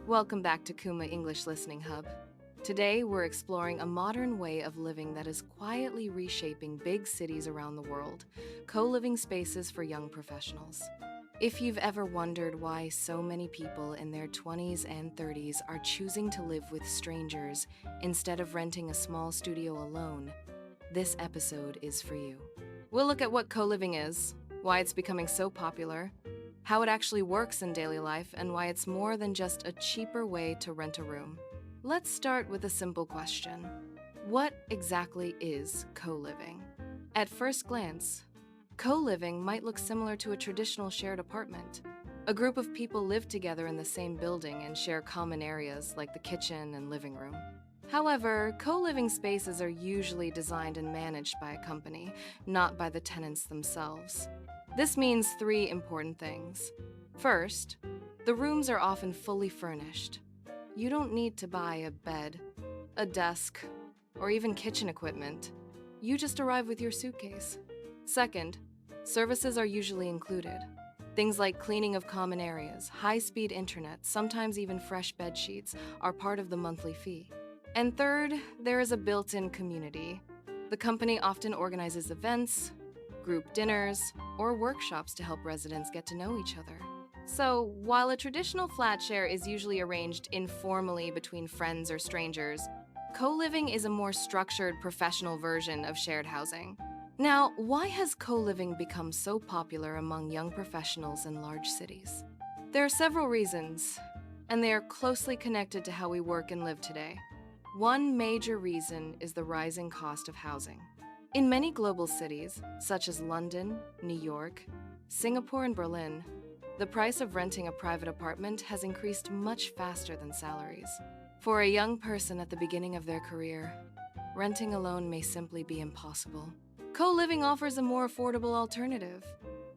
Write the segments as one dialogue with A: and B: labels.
A: Welcome back to Kuma English Listening Hub. Today, we're exploring a modern way of living that is quietly reshaping big cities around the world, co-living spaces for young professionals. If you've ever wondered why so many people in their 20s and 30s are choosing to live with strangers instead of renting a small studio alone, this episode is for you. We'll look at what co-living is, why it's becoming so popular, how it actually works in daily life, and why it's more than just a cheaper way to rent a room. Let's start with a simple question. What exactly is co-living? At first glance, co-living might look similar to a traditional shared apartment. A group of people live together in the same building and share common areas like the kitchen and living room. However, co-living spaces are usually designed and managed by a company, not by the tenants themselves. This means three important things. First, the rooms are often fully furnished. You don't need to buy a bed, a desk, or even kitchen equipment. You just arrive with your suitcase. Second, services are usually included. Things like cleaning of common areas, high-speed internet, sometimes even fresh bed sheets, are part of the monthly fee. And third, there is a built-in community. The company often organizes events, group dinners, or workshops to help residents get to know each other. So, while a traditional flat share is usually arranged informally between friends or strangers, co-living is a more structured, professional version of shared housing. Now, why has co-living become so popular among young professionals in large cities? There are several reasons, and they are closely connected to how we work and live today. One major reason is the rising cost of housing. In many global cities, such as London, New York, Singapore, and Berlin, the price of renting a private apartment has increased much faster than salaries. For a young person at the beginning of their career, renting alone may simply be impossible. Co-living offers a more affordable alternative.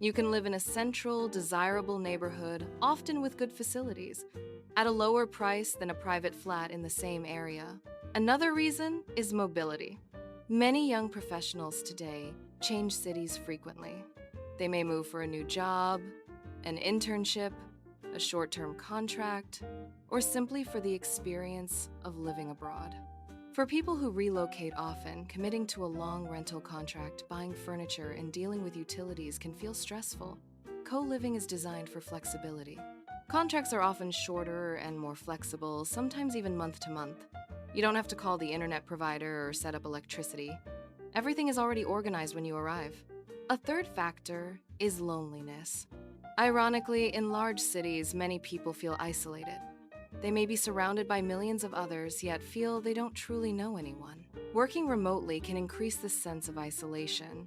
A: You can live in a central, desirable neighborhood, often with good facilities, at a lower price than a private flat in the same area. Another reason is mobility. Many young professionals today change cities frequently. They may move for a new job, an internship, a short-term contract, or simply for the experience of living abroad. For people who relocate often, committing to a long rental contract, buying furniture, and dealing with utilities can feel stressful. Co-living is designed for flexibility. Contracts are often shorter and more flexible, sometimes even month to month. You don't have to call the internet provider or set up electricity. Everything is already organized when you arrive. A third factor is loneliness. Ironically, in large cities, many people feel isolated. They may be surrounded by millions of others, yet feel they don't truly know anyone. Working remotely can increase this sense of isolation.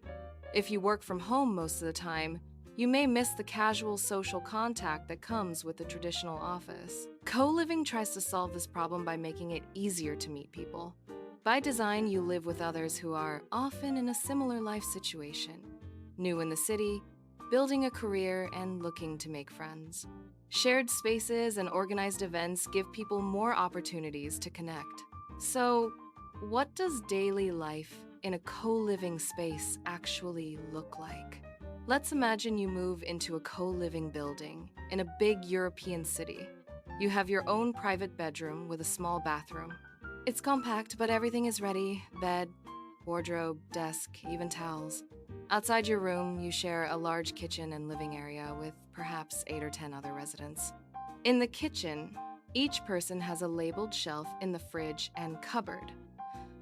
A: If you work from home most of the time, you may miss the casual social contact that comes with the traditional office. Co-living tries to solve this problem by making it easier to meet people. By design, you live with others who are often in a similar life situation, new in the city, building a career, and looking to make friends. Shared spaces and organized events give people more opportunities to connect. So, what does daily life in a co-living space actually look like? Let's imagine you move into a co-living building in a big European city. You have your own private bedroom with a small bathroom. It's compact, but everything is ready: bed, wardrobe, desk, even towels. Outside your room, you share a large kitchen and living area with perhaps 8 or 10 other residents. In the kitchen, each person has a labeled shelf in the fridge and cupboard.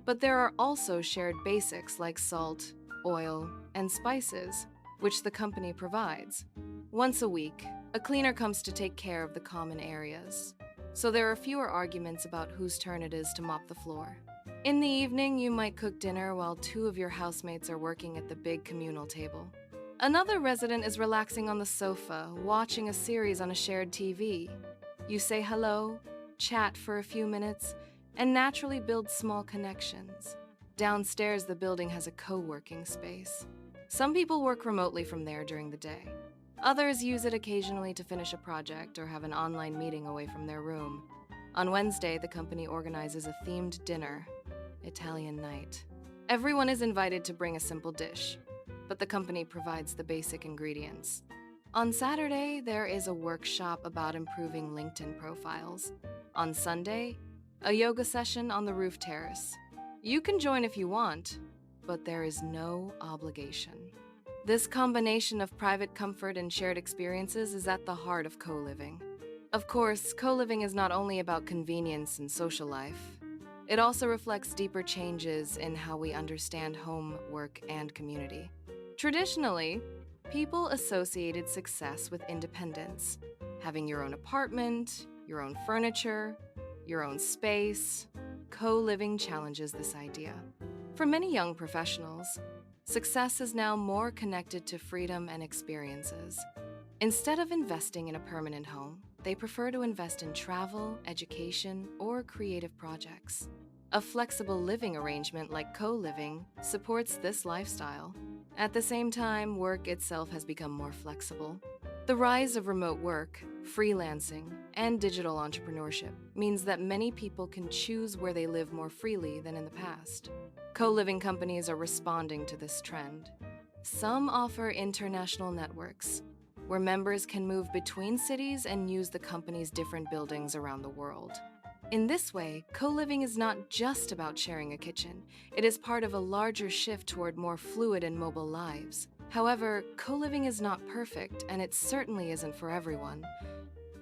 A: But there are also shared basics like salt, oil, and spices, which the company provides. Once a week, a cleaner comes to take care of the common areas, so there are fewer arguments about whose turn it is to mop the floor. In the evening, you might cook dinner while 2 of your housemates are working at the big communal table. Another resident is relaxing on the sofa, watching a series on a shared TV. You say hello, chat for a few minutes, and naturally build small connections. Downstairs, the building has a co-working space. Some people work remotely from there during the day. Others use it occasionally to finish a project or have an online meeting away from their room. On Wednesday, the company organizes a themed dinner, Italian night. Everyone is invited to bring a simple dish, but the company provides the basic ingredients. On Saturday, there is a workshop about improving LinkedIn profiles. On Sunday, a yoga session on the roof terrace. You can join if you want, but there is no obligation. This combination of private comfort and shared experiences is at the heart of co-living. Of course, co-living is not only about convenience and social life. It also reflects deeper changes in how we understand home, work, and community. Traditionally, people associated success with independence, having your own apartment, your own furniture, your own space. Co-living challenges this idea. For many young professionals, success is now more connected to freedom and experiences. Instead of investing in a permanent home, they prefer to invest in travel, education, or creative projects. A flexible living arrangement like co-living supports this lifestyle. At the same time, work itself has become more flexible. The rise of remote work, freelancing, and digital entrepreneurship means that many people can choose where they live more freely than in the past. Co-living companies are responding to this trend. Some offer international networks, where members can move between cities and use the company's different buildings around the world. In this way, co-living is not just about sharing a kitchen. It is part of a larger shift toward more fluid and mobile lives. However, co-living is not perfect, and it certainly isn't for everyone.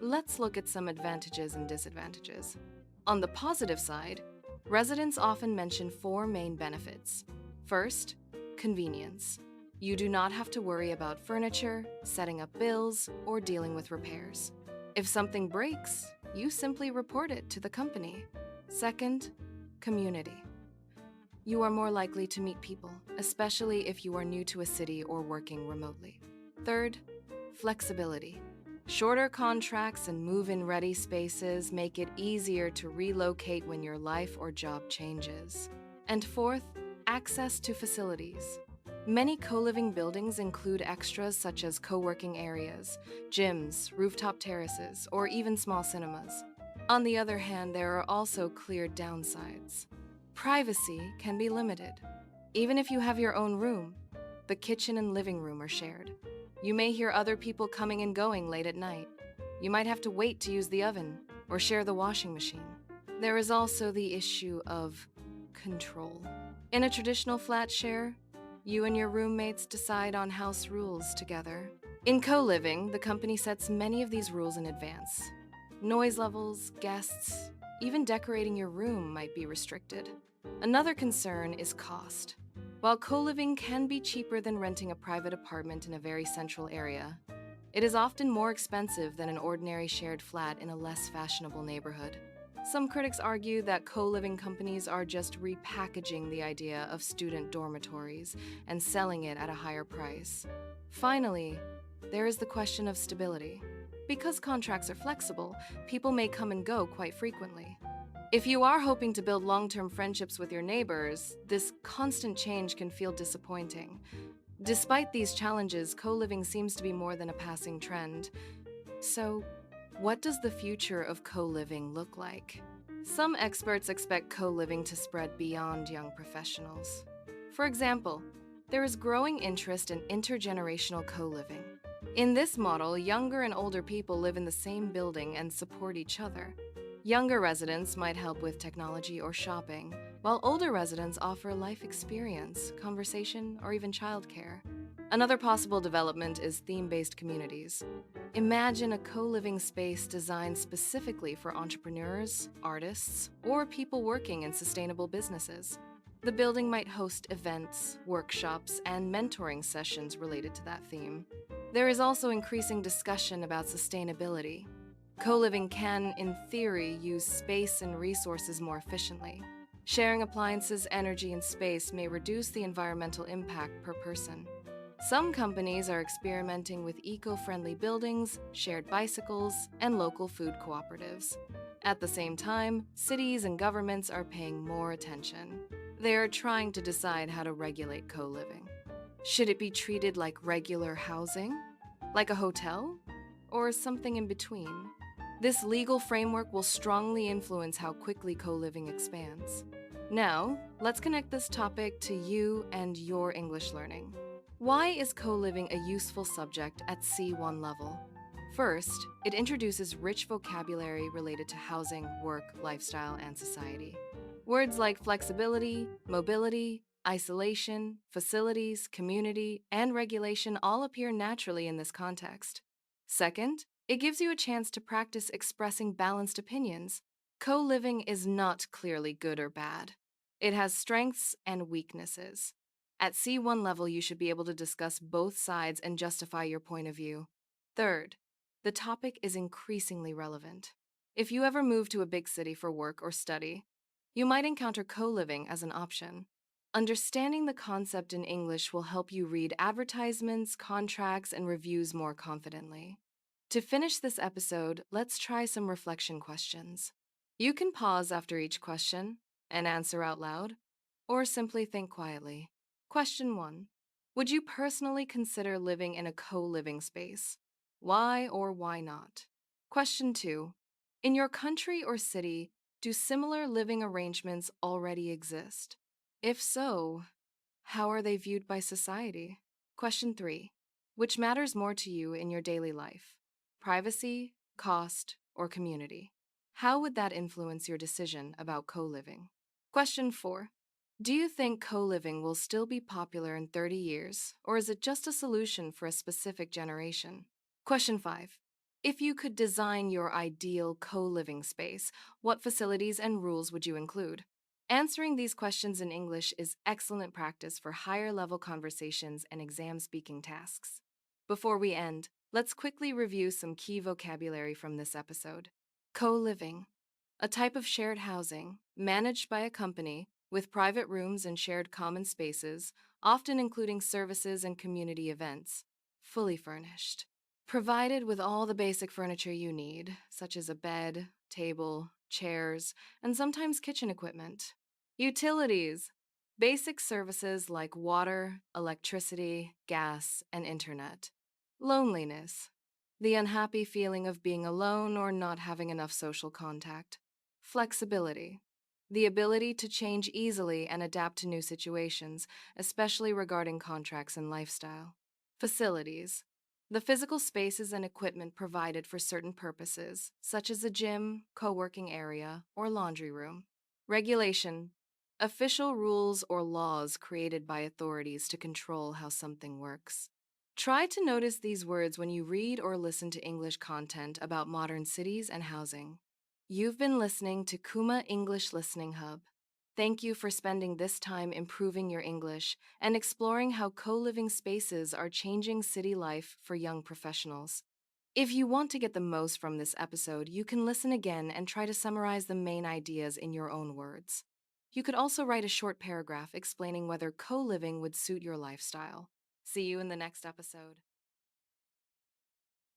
A: Let's look at some advantages and disadvantages. On the positive side, residents often mention 4 main benefits. First, convenience. You do not have to worry about furniture, setting up bills, or dealing with repairs. If something breaks, you simply report it to the company. Second, community. You are more likely to meet people, especially if you are new to a city or working remotely. Third, flexibility. Shorter contracts and move-in-ready spaces make it easier to relocate when your life or job changes. And fourth, access to facilities. Many co-living buildings include extras such as co-working areas, gyms, rooftop terraces, or even small cinemas. On the other hand, there are also clear downsides. Privacy can be limited. Even if you have your own room, the kitchen and living room are shared. You may hear other people coming and going late at night. You might have to wait to use the oven or share the washing machine. There is also the issue of control. In a traditional flat share, you and your roommates decide on house rules together. In co-living, the company sets many of these rules in advance. Noise levels, guests, even decorating your room might be restricted. Another concern is cost. While co-living can be cheaper than renting a private apartment in a very central area, it is often more expensive than an ordinary shared flat in a less fashionable neighborhood. Some critics argue that co-living companies are just repackaging the idea of student dormitories and selling it at a higher price. Finally, there is the question of stability. Because contracts are flexible, people may come and go quite frequently. If you are hoping to build long-term friendships with your neighbors, this constant change can feel disappointing. Despite these challenges, co-living seems to be more than a passing trend. So, what does the future of co-living look like? Some experts expect co-living to spread beyond young professionals. For example, there is growing interest in intergenerational co-living. In this model, younger and older people live in the same building and support each other. Younger residents might help with technology or shopping, while older residents offer life experience, conversation, or even childcare. Another possible development is theme-based communities. Imagine a co-living space designed specifically for entrepreneurs, artists, or people working in sustainable businesses. The building might host events, workshops, and mentoring sessions related to that theme. There is also increasing discussion about sustainability. Co-living can, in theory, use space and resources more efficiently. Sharing appliances, energy, and space may reduce the environmental impact per person. Some companies are experimenting with eco-friendly buildings, shared bicycles, and local food cooperatives. At the same time, cities and governments are paying more attention. They are trying to decide how to regulate co-living. Should it be treated like regular housing? Like a hotel? Or something in between? This legal framework will strongly influence how quickly co-living expands. Now, let's connect this topic to you and your English learning. Why is co-living a useful subject at C1 level? First, it introduces rich vocabulary related to housing, work, lifestyle, and society. Words like flexibility, mobility, isolation, facilities, community, and regulation all appear naturally in this context. Second, it gives you a chance to practice expressing balanced opinions. Co-living is not clearly good or bad. It has strengths and weaknesses. At C1 level, you should be able to discuss both sides and justify your point of view. Third, the topic is increasingly relevant. If you ever move to a big city for work or study, you might encounter co-living as an option. Understanding the concept in English will help you read advertisements, contracts, and reviews more confidently. To finish this episode, let's try some reflection questions. You can pause after each question and answer out loud, or simply think quietly. Question 1. Would you personally consider living in a co-living space? Why or why not? Question 2. In your country or city, do similar living arrangements already exist? If so, how are they viewed by society? Question 3. Which matters more to you in your daily life? Privacy, cost, or community? How would that influence your decision about co-living? Question 4. Do you think co-living will still be popular in 30 years, or is it just a solution for a specific generation? Question 5. If you could design your ideal co-living space, what facilities and rules would you include? Answering these questions in English is excellent practice for higher level conversations and exam speaking tasks. Before we end, let's quickly review some key vocabulary from this episode. Co-living, a type of shared housing managed by a company with private rooms and shared common spaces, often including services and community events. Fully furnished. Provided with all the basic furniture you need, such as a bed, table, chairs, and sometimes kitchen equipment. Utilities. Basic services like water, electricity, gas, and internet. Loneliness. The unhappy feeling of being alone or not having enough social contact. Flexibility. The ability to change easily and adapt to new situations, especially regarding contracts and lifestyle. Facilities. The physical spaces and equipment provided for certain purposes, such as a gym, co-working area, or laundry room. Regulation. Official rules or laws created by authorities to control how something works. Try to notice these words when you read or listen to English content about modern cities and housing. You've been listening to Kuma English Listening Hub. Thank you for spending this time improving your English and exploring how co-living spaces are changing city life for young professionals. If you want to get the most from this episode, you can listen again and try to summarize the main ideas in your own words. You could also write a short paragraph explaining whether co-living would suit your lifestyle. See you in the next episode.